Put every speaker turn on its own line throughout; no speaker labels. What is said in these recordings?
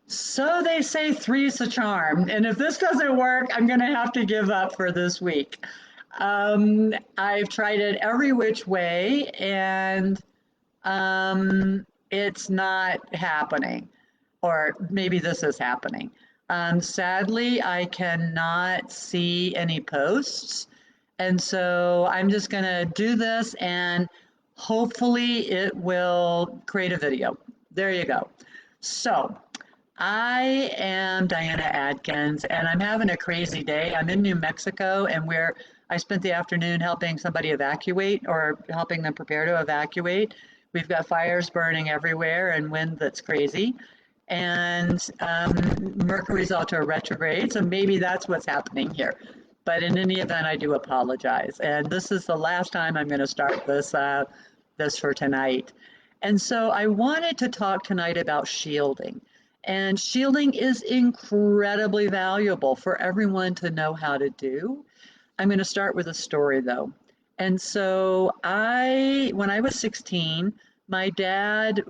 So they say three's a charm, and if this doesn't work, I'm going to have to give up for this week. I've tried it every which way, and it's not happening, or maybe this is happening. Sadly, I cannot see any posts, and so I'm just going to do this, and hopefully it will create a video. There you go. So I am Diana Adkins, and I'm having a crazy day. I'm in New Mexico, and where I spent the afternoon helping somebody evacuate or helping them prepare to evacuate. We've got fires burning everywhere and wind that's crazy. And Mercury's also retrograde, so maybe that's what's happening here. But in any event, I do apologize. And this is the last time I'm going to start this for tonight. And so I wanted to talk tonight about shielding. And shielding is incredibly valuable for everyone to know how to do. I'm going to start with a story though. And so when I was 16, my dad,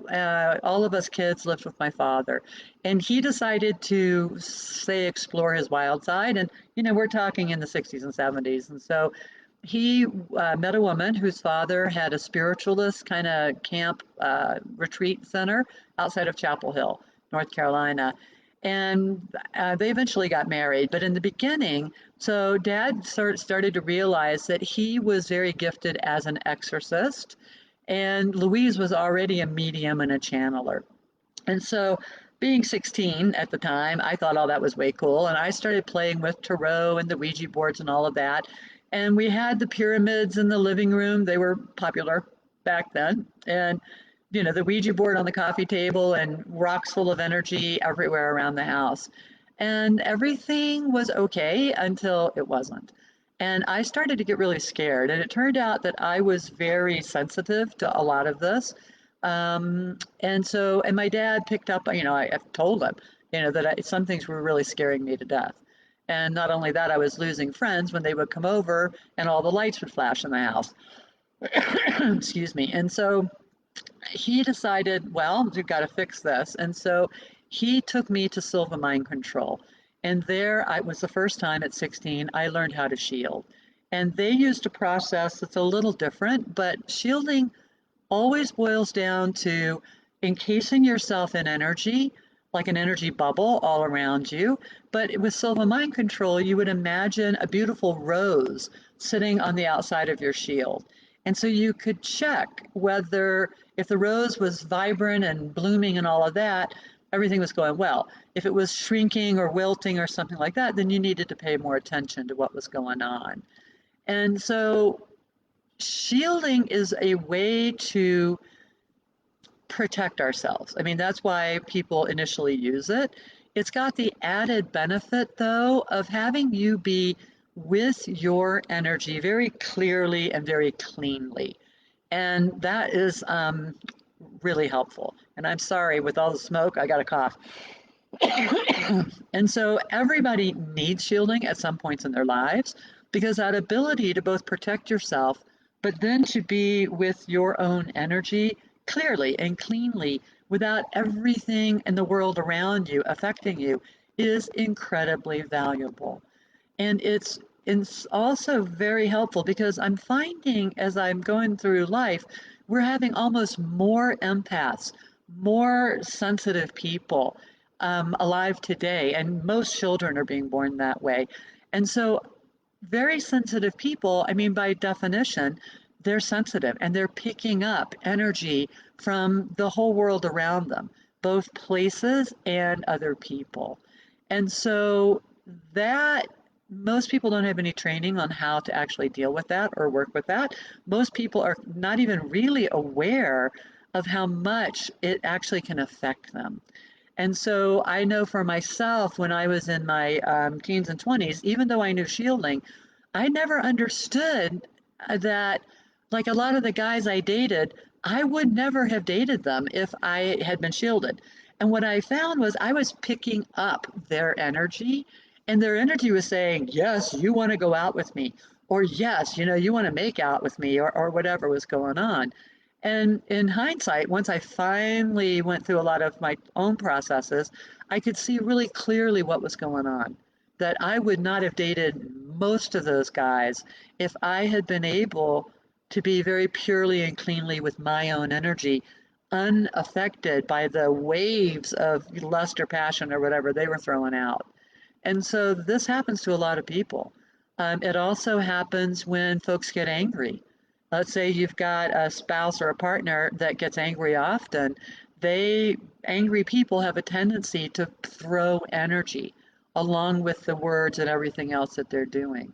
all of us kids lived with my father, and he decided to say explore his wild side. And we're talking in the 60s and 70s, and so he met a woman whose father had a spiritualist kind of camp retreat center outside of Chapel Hill, North Carolina. And they eventually got married. But in the beginning, so dad started to realize that he was very gifted as an exorcist. And Louise was already a medium and a channeler. And so, being 16 at the time, I thought all that was way cool. And I started playing with tarot and the Ouija boards and all of that. And we had the pyramids in the living room. They were popular back then. And, the Ouija board on the coffee table and rocks full of energy everywhere around the house. And everything was okay until it wasn't. And I started to get really scared. And it turned out that I was very sensitive to a lot of this. And my dad picked up, I told him, that some things were really scaring me to death. And not only that, I was losing friends when they would come over and all the lights would flash in the house. Excuse me. And so he decided, well, you've got to fix this. And so he took me to Silva Mind Control. And there I was the first time at 16 I learned how to shield. And they used a process that's a little different, but shielding always boils down to encasing yourself in energy, like an energy bubble all around you. But with Silva Mind Control, you would imagine a beautiful rose sitting on the outside of your shield. And so you could check whether, if the rose was vibrant and blooming and all of that, everything was going well. If it was shrinking or wilting or something like that, then you needed to pay more attention to what was going on. And so shielding is a way to protect ourselves. I mean, that's why people initially use it. It's got the added benefit, though, of having you be with your energy very clearly and very cleanly. And that is really helpful. And I'm sorry, with all the smoke, I got a cough. And so everybody needs shielding at some points in their lives, because that ability to both protect yourself, but then to be with your own energy clearly and cleanly without everything in the world around you affecting you, is incredibly valuable. And it's also very helpful because I'm finding as I'm going through life, we're having almost more empaths, more sensitive people alive today, and most children are being born that way. And so, very sensitive people, I mean, by definition, they're sensitive and they're picking up energy from the whole world around them, both places and other people. And so, that most people don't have any training on how to actually deal with that or work with that. Most people are not even really aware of how much it actually can affect them. And so I know for myself, when I was in my teens and 20s, even though I knew shielding, I never understood that, like a lot of the guys I dated, I would never have dated them if I had been shielded. And what I found was I was picking up their energy, and their energy was saying, yes, you want to go out with me, or yes, you want to make out with me, or whatever was going on. And in hindsight, once I finally went through a lot of my own processes, I could see really clearly what was going on. That I would not have dated most of those guys if I had been able to be very purely and cleanly with my own energy, unaffected by the waves of lust or passion or whatever they were throwing out. And so this happens to a lot of people. It also happens when folks get angry. Let's say you've got a spouse or a partner that gets angry often. They, angry people have a tendency to throw energy along with the words and everything else that they're doing.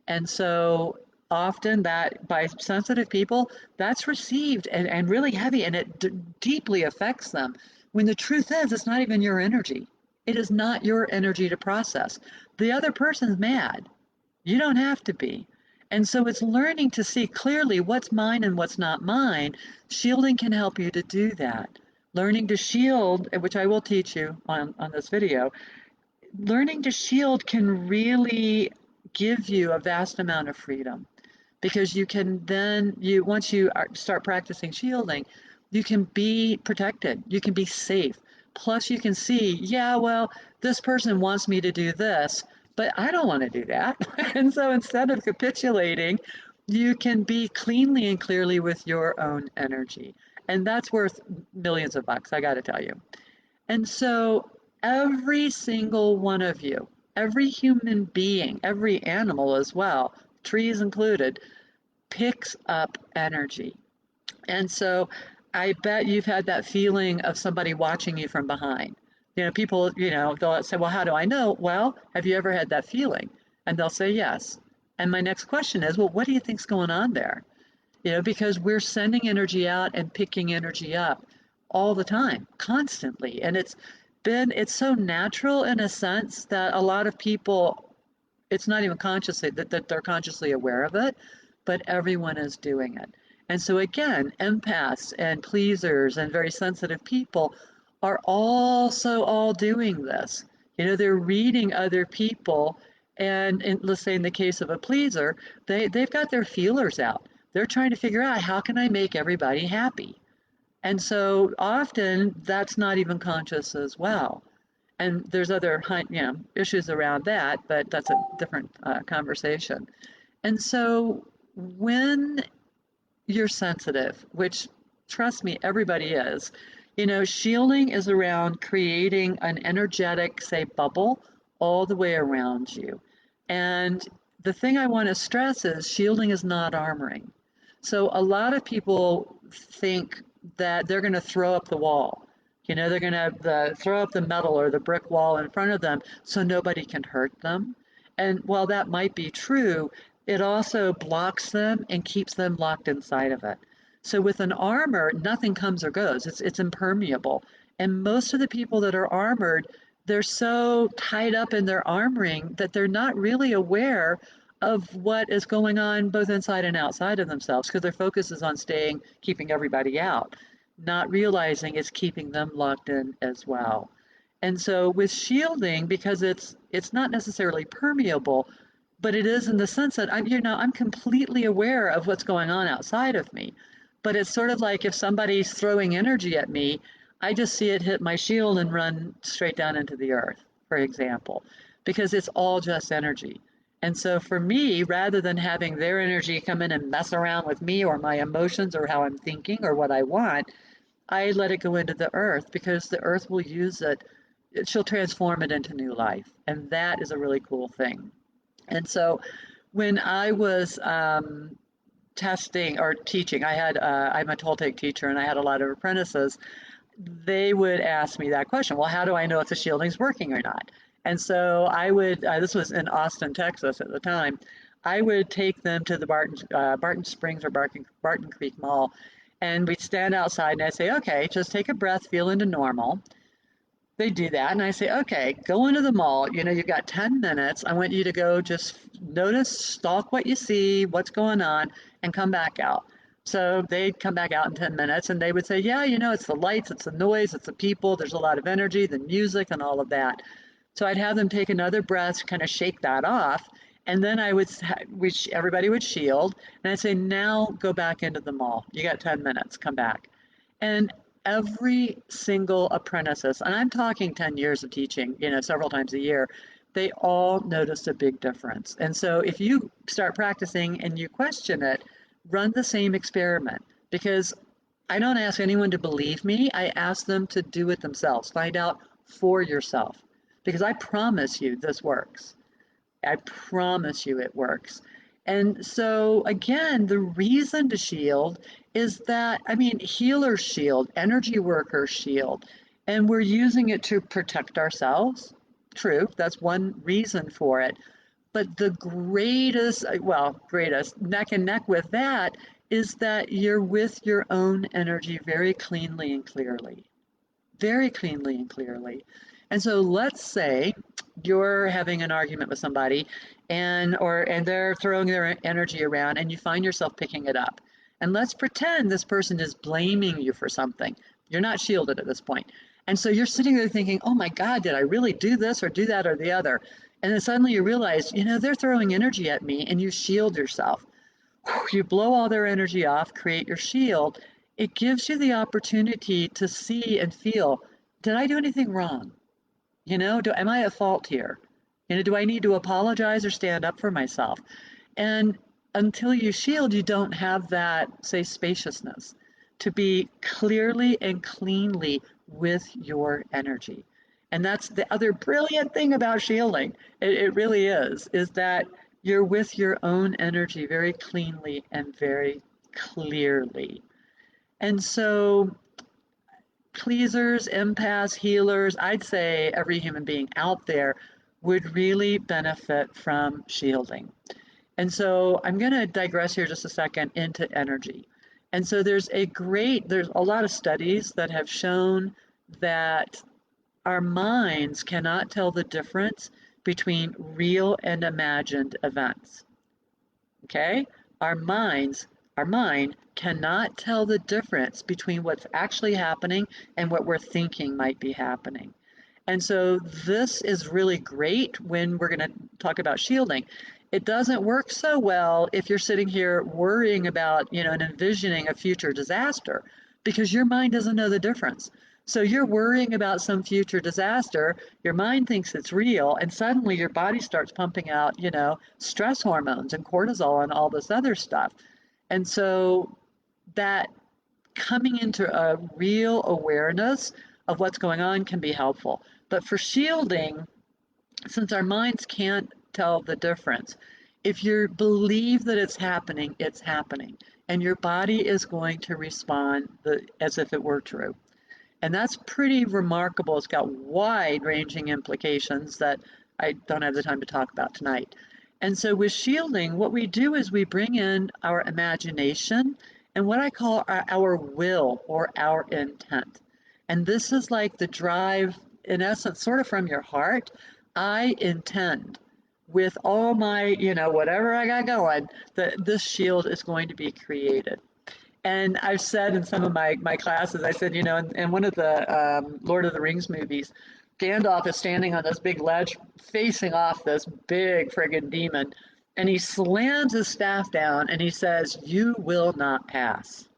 And so often that by sensitive people, that's received and really heavy and it deeply affects them. When the truth is, it's not even your energy. It is not your energy to process. The other person's mad. You don't have to be. And so it's learning to see clearly what's mine and what's not mine. Shielding can help you to do that. Learning to shield, which I will teach you on this video, learning to shield can really give you a vast amount of freedom because you can then you once you start practicing shielding, you can be protected, you can be safe, plus you can see, yeah, well, this person wants me to do this, but I don't want to do that. And so instead of capitulating, you can be cleanly and clearly with your own energy, and that's worth millions of bucks, I got to tell you. And so every single one of you, every human being, every animal as well, trees included, picks up energy. And so I bet you've had that feeling of somebody watching you from behind. People, they'll say, well, how do I know? Well, have you ever had that feeling? And they'll say yes. And my next question is, well, what do you think's going on there? Because we're sending energy out and picking energy up all the time, constantly. And it's so natural in a sense that a lot of people, it's not even consciously that they're consciously aware of it, but everyone is doing it. And so again, empaths and pleasers and very sensitive people are also all doing this. They're reading other people, and let's say in the case of a pleaser, they've got their feelers out. They're trying to figure out, how can I make everybody happy? And so often that's not even conscious as well. And there's other issues around that, but that's a different conversation. And so when you're sensitive, which, trust me, everybody is, shielding is around creating an energetic, say, bubble all the way around you. And the thing I want to stress is shielding is not armoring. So a lot of people think that they're going to throw up the wall. They're going to throw up the metal or the brick wall in front of them so nobody can hurt them. And while that might be true, it also blocks them and keeps them locked inside of it. So with an armor, nothing comes or goes. It's impermeable. And most of the people that are armored, they're so tied up in their armoring that they're not really aware of what is going on both inside and outside of themselves because their focus is on keeping everybody out, not realizing it's keeping them locked in as well. And so with shielding, because it's not necessarily permeable, but it is in the sense that I'm completely aware of what's going on outside of me. But it's sort of like if somebody's throwing energy at me, I just see it hit my shield and run straight down into the earth, for example, because it's all just energy. And so for me, rather than having their energy come in and mess around with me or my emotions or how I'm thinking or what I want, I let it go into the earth because the earth will use it. She'll transform it into new life. And that is a really cool thing. And so when I was testing or teaching, I'm a Toltec teacher and I had a lot of apprentices. They would ask me that question. Well, how do I know if the shielding's working or not? And so I would, this was in Austin, Texas at the time, I would take them to the Barton Springs or Barton Creek Mall, and we'd stand outside and I'd say, okay, just take a breath, feel into normal. They do that, and I say, okay, go into the mall. You've got 10 minutes. I want you to go just notice, stalk what you see, what's going on, and come back out. So they'd come back out in 10 minutes, and they would say, yeah, it's the lights, it's the noise, it's the people, there's a lot of energy, the music, and all of that. So I'd have them take another breath, kind of shake that off, And then everybody would shield, and I'd say, now go back into the mall. You got 10 minutes, come back. And every single apprentices, and I'm talking 10 years of teaching, several times a year, they all noticed a big difference. And so if you start practicing and you question it, run the same experiment, because I don't ask anyone to believe me. I ask them to do it themselves. Find out for yourself, because I promise you this works. I promise you it works. And so, again, the reason to shield is that, I mean, healers shield, energy workers shield, and we're using it to protect ourselves. True, that's one reason for it. But the greatest neck and neck with that is that you're with your own energy very cleanly and clearly, very cleanly and clearly. And so let's say you're having an argument with somebody and they're throwing their energy around and you find yourself picking it up. And let's pretend this person is blaming you for something. You're not shielded at this point. And so you're sitting there thinking, oh my God, did I really do this or do that or the other? And then suddenly you realize, they're throwing energy at me, and you shield yourself. You blow all their energy off, create your shield. It gives you the opportunity to see and feel, did I do anything wrong? Am I at fault here? Do I need to apologize or stand up for myself? And until you shield, you don't have that, say, spaciousness to be clearly and cleanly with your energy. And that's the other brilliant thing about shielding. It really is that you're with your own energy very cleanly and very clearly. And so pleasers, empaths, healers, I'd say every human being out there would really benefit from shielding. And so I'm going to digress here just a second into energy. And so there's a lot of studies that have shown that our minds cannot tell the difference between real and imagined events. Okay? Our minds, our mind cannot tell the difference between what's actually happening and what we're thinking might be happening. And so this is really great when we're going to talk about shielding. It doesn't work so well if you're sitting here worrying about, and envisioning a future disaster, because your mind doesn't know the difference. So you're worrying about some future disaster, your mind thinks it's real, and suddenly your body starts pumping out, stress hormones and cortisol and all this other stuff. And so that coming into a real awareness of what's going on can be helpful. But for shielding, since our minds can't tell the difference, if you believe that it's happening, and your body is going to respond as if it were true. And that's pretty remarkable. It's got wide-ranging implications that I don't have the time to talk about tonight. And so with shielding, what we do is we bring in our imagination and what I call our will or our intent. And this is like the drive, in essence, sort of from your heart. I intend with all my, whatever I got going, that this shield is going to be created. And I've said in some of my classes, I said, in one of the Lord of the Rings movies, Gandalf is standing on this big ledge facing off this big friggin' demon, and he slams his staff down and he says, "You will not pass."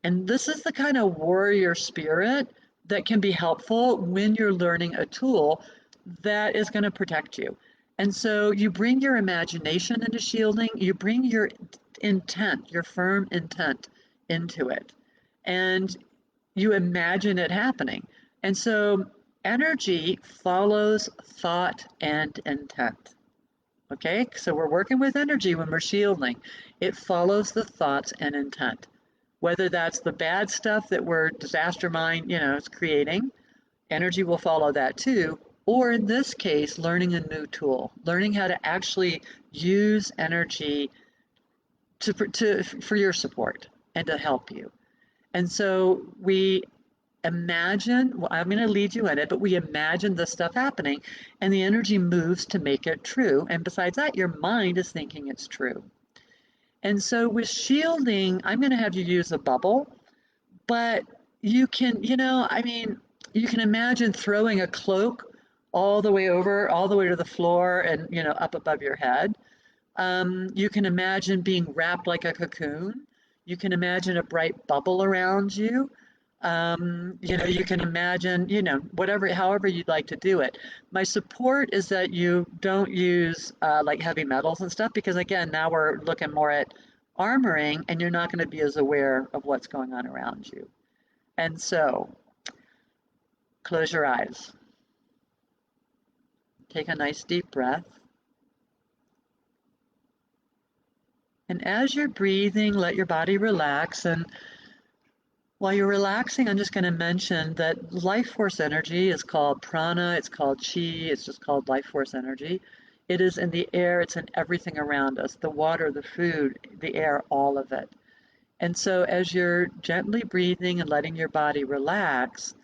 And this is the kind of warrior spirit that can be helpful when you're learning a tool that is going to protect you. And so you bring your imagination into shielding, you bring your intent, your firm intent into it, and you imagine it happening. And so energy follows thought and intent. Okay, so we're working with energy when we're shielding. It follows the thoughts and intent. Whether that's the bad stuff that we're disaster mind, is creating, energy will follow that too. Or in this case, learning a new tool, learning how to actually use energy for your support and to help you. And so we imagine, well, I'm going to lead you in it, but we imagine this stuff happening and the energy moves to make it true. And besides that, your mind is thinking it's true. And so with shielding, I'm going to have you use a bubble, but you can, you can imagine throwing a cloak all the way to the floor and, up above your head. You can imagine being wrapped like a cocoon. You can imagine a bright bubble around you. You can imagine, whatever, however you'd like to do it. My support is that you don't use like heavy metals and stuff, because again, now we're looking more at armoring and you're not going to be as aware of what's going on around you. And so close your eyes, take a nice deep breath. And as you're breathing, let your body relax. And while you're relaxing, I'm just going to mention that life force energy is called prana, it's called chi, it's just called life force energy. It is in the air, it's in everything around us, the water, the food, the air, all of it. And so as you're gently breathing and letting your body relax,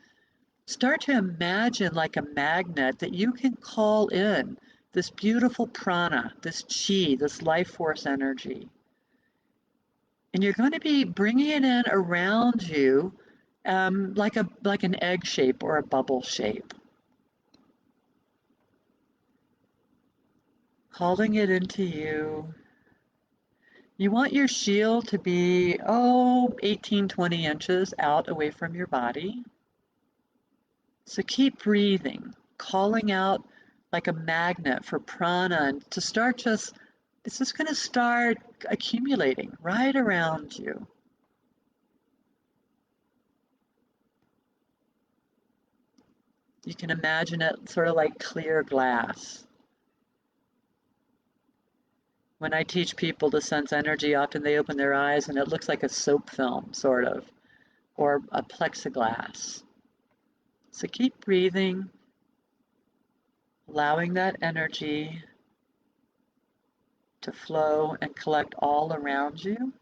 start to imagine like a magnet that you can call in this beautiful prana, this chi, this life force energy. And you're going to be bringing it in around you like an egg shape or a bubble shape. Calling it into you. You want your shield to be, 18, 20 inches out away from your body. So keep breathing, calling out like a magnet for prana, and to start it's just going to start accumulating right around you. You can imagine it sort of like clear glass. When I teach people to sense energy, often they open their eyes and it looks like a soap film, sort of, or a plexiglass. So keep breathing, allowing that energy to flow and collect all around you.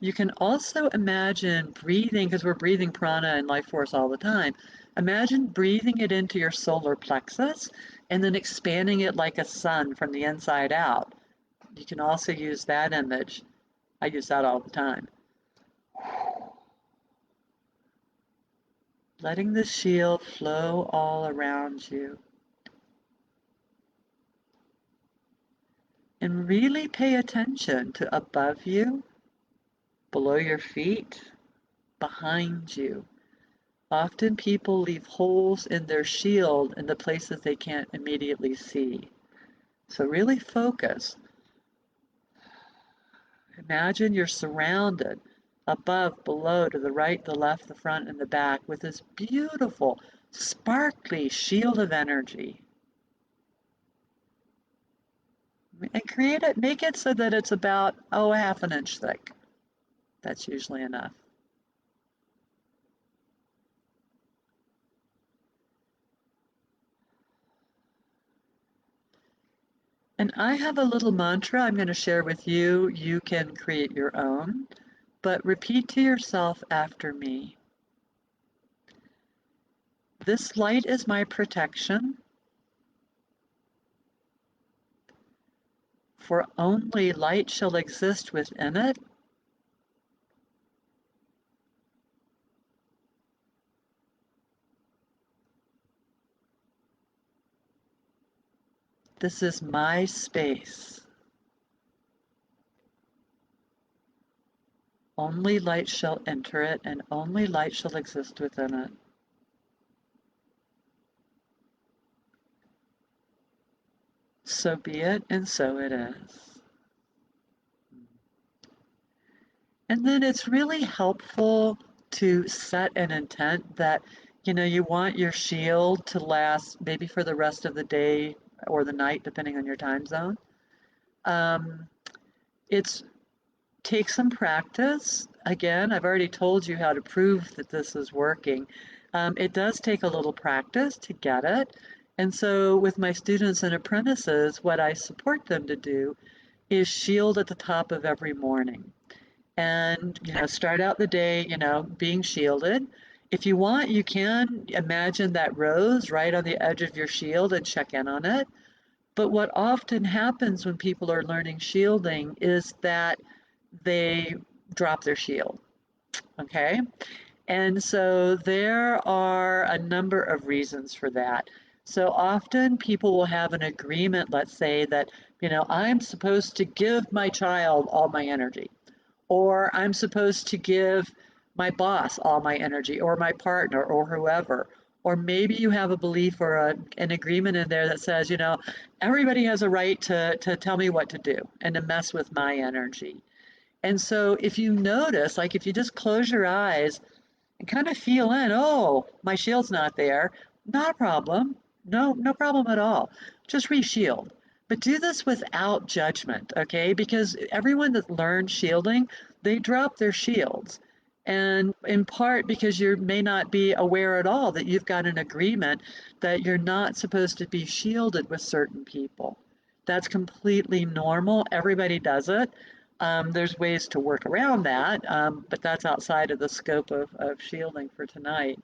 You can also imagine breathing, because we're breathing prana and life force all the time. Imagine breathing it into your solar plexus and then expanding it like a sun from the inside out. You can also use that image. I use that all the time. Letting the shield flow all around you. And really pay attention to above you, below your feet, behind you. Often people leave holes in their shield in the places they can't immediately see. So really focus. Imagine you're surrounded above, below, to the right, the left, the front, and the back with this beautiful, sparkly shield of energy. And make it so that it's about, a half an inch thick. That's usually enough. And I have a little mantra I'm going to share with you. You can create your own, but repeat to yourself after me. This light is my protection, for only light shall exist within it. This is my space. Only light shall enter it, and only light shall exist within it. So be it, and so it is. And then it's really helpful to set an intent that, you want your shield to last maybe for the rest of the day or the night, depending on your time zone. It's take some practice. Again, I've already told you how to prove that this is working. It does take a little practice to get it. And so with my students and apprentices, what I support them to do is shield at the top of every morning. And, start out the day, being shielded. If you want, you can imagine that rose right on the edge of your shield and check in on it. But what often happens when people are learning shielding is that they drop their shield, okay? And so there are a number of reasons for that. So often people will have an agreement, let's say that, I'm supposed to give my child all my energy, or I'm supposed to give my boss all my energy, or my partner, or whoever. Or maybe you have a belief or an agreement in there that says, everybody has a right to tell me what to do and to mess with my energy. And so if you notice, like if you just close your eyes and kind of feel in, oh, my shield's not there, not a problem. No problem at all. Just reshield. But do this without judgment, okay? Because everyone that learns shielding, they drop their shields. And in part because you may not be aware at all that you've got an agreement that you're not supposed to be shielded with certain people. That's completely normal. Everybody does it. There's ways to work around that, but that's outside of the scope of shielding for tonight.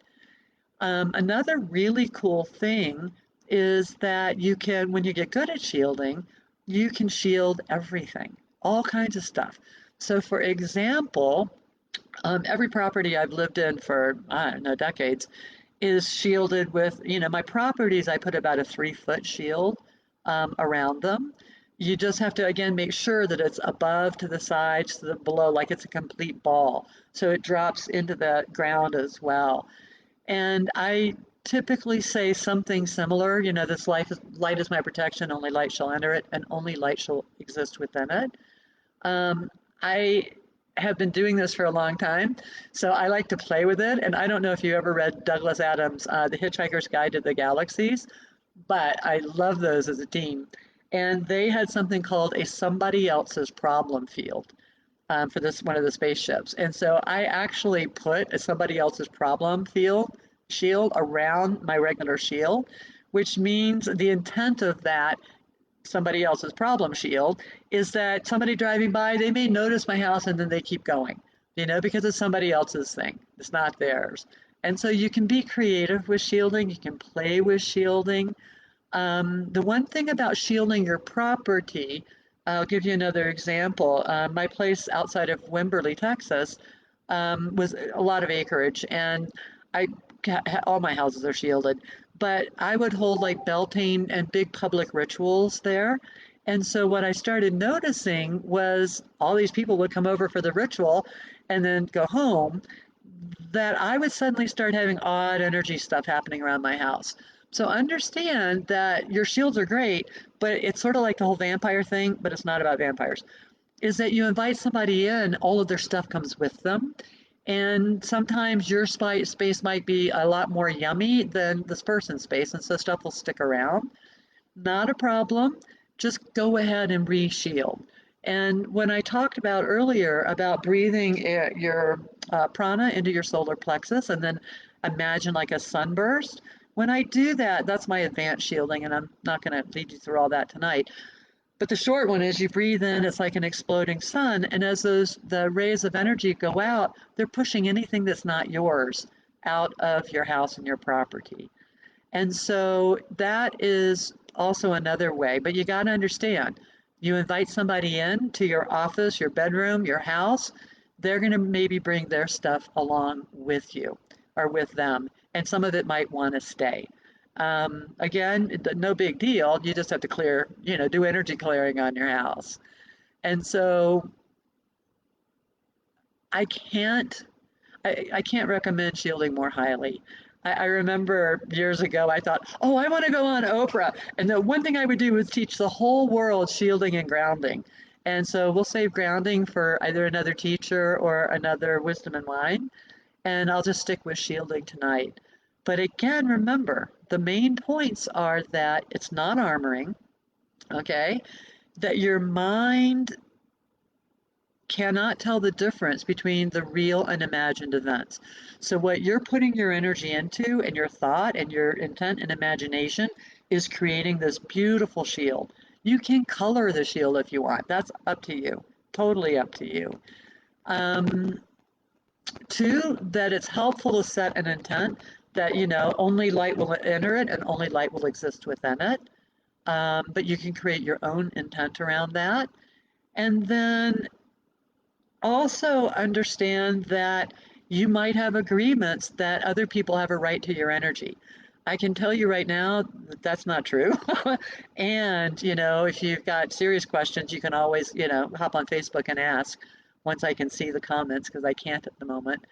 Another really cool thing is that you can, when you get good at shielding, you can shield everything, all kinds of stuff. So, for example, every property I've lived in for, I don't know, decades is shielded with, my properties, I put about a 3-foot shield around them. You just have to, again, make sure that it's above to the sides, to the below, like it's a complete ball. So it drops into the ground as well. And I typically say something similar, this light is my protection, only light shall enter it, and only light shall exist within it. I have been doing this for a long time, so I like to play with it. And I don't know if you ever read Douglas Adams' The Hitchhiker's Guide to the Galaxies, but I love those as a teen. And they had something called a somebody else's problem field for this one of the spaceships. And so I actually put a somebody else's problem field shield around my regular shield, which means the intent of that somebody else's problem shield is that somebody driving by, they may notice my house and then they keep going, because it's somebody else's thing. It's not theirs. And so you can be creative with shielding, you can play with shielding. The one thing about shielding your property, I'll give you another example. My place outside of Wimberley, Texas, was a lot of acreage, and I all my houses are shielded, but I would hold like Beltane and big public rituals there. And so what I started noticing was all these people would come over for the ritual and then go home, that I would suddenly start having odd energy stuff happening around my house. So understand that your shields are great, but it's sort of like the whole vampire thing, but it's not about vampires. Is that you invite somebody in, all of their stuff comes with them. And sometimes your space might be a lot more yummy than this person's space, and so stuff will stick around. Not a problem. Just go ahead and re-shield. And when I talked about earlier about breathing your prana into your solar plexus and then imagine like a sunburst, when I do that, that's my advanced shielding, and I'm not going to lead you through all that tonight. But the short one is you breathe in, it's like an exploding sun, and as the rays of energy go out, they're pushing anything that's not yours out of your house and your property. And so that is also another way, but you got to understand, you invite somebody in to your office, your bedroom, your house, they're going to maybe bring their stuff along with you or with them, and some of it might want to stay. Again, no big deal. You just have to clear, do energy clearing on your house. And so I can't I can't recommend shielding more highly. I remember years ago, I thought, oh, I want to go on Oprah. And the one thing I would do was teach the whole world shielding and grounding. And so we'll save grounding for either another teacher or another wisdom and wine. And I'll just stick with shielding tonight. But again, remember, the main points are that it's not armoring, okay? That your mind cannot tell the difference between the real and imagined events. So, what you're putting your energy into and your thought and your intent and imagination is creating this beautiful shield. You can color the shield if you want, that's up to you, totally up to you. Um, Two, that it's helpful to set an intent that, only light will enter it and only light will exist within it. But you can create your own intent around that. And then also understand that you might have agreements that other people have a right to your energy. I can tell you right now that that's not true. And, if you've got serious questions, you can always, hop on Facebook and ask once I can see the comments because I can't at the moment.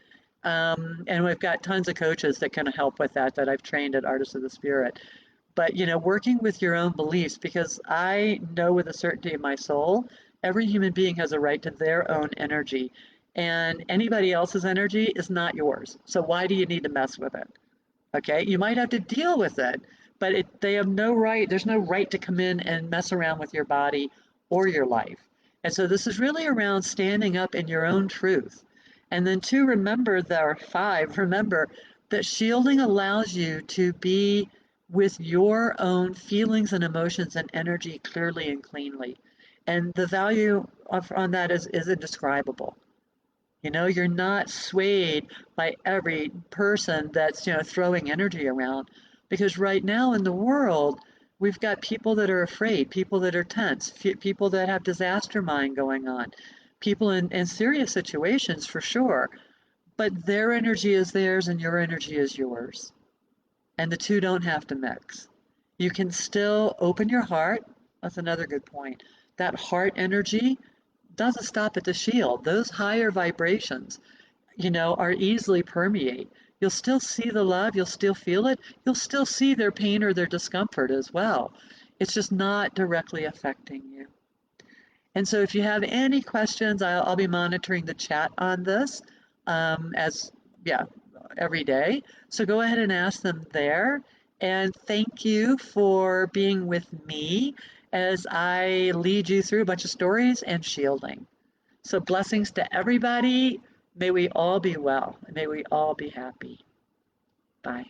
And we've got tons of coaches that can help with that I've trained at Artists of the Spirit. But, working with your own beliefs, because I know with a certainty of my soul, every human being has a right to their own energy. And anybody else's energy is not yours. So why do you need to mess with it? Okay, you might have to deal with it, but they have no right, there's no right to come in and mess around with your body or your life. And so this is really around standing up in your own truth. And then two, remember, there are five, remember that shielding allows you to be with your own feelings and emotions and energy clearly and cleanly. And the value on that is indescribable. You're not swayed by every person that's, throwing energy around. Because right now in the world, we've got people that are afraid, people that are tense, people that have disaster mind going on, people in serious situations for sure. But their energy is theirs and your energy is yours. And the two don't have to mix. You can still open your heart. That's another good point. That heart energy doesn't stop at the shield. Those higher vibrations, are easily permeate. You'll still see the love, you'll still feel it, you'll still see their pain or their discomfort as well. It's just not directly affecting you. And so if you have any questions, I'll be monitoring the chat on this as, yeah, every day. So go ahead and ask them there. And thank you for being with me as I lead you through a bunch of stories and shielding. So blessings to everybody. May we all be well. May we all be happy. Bye.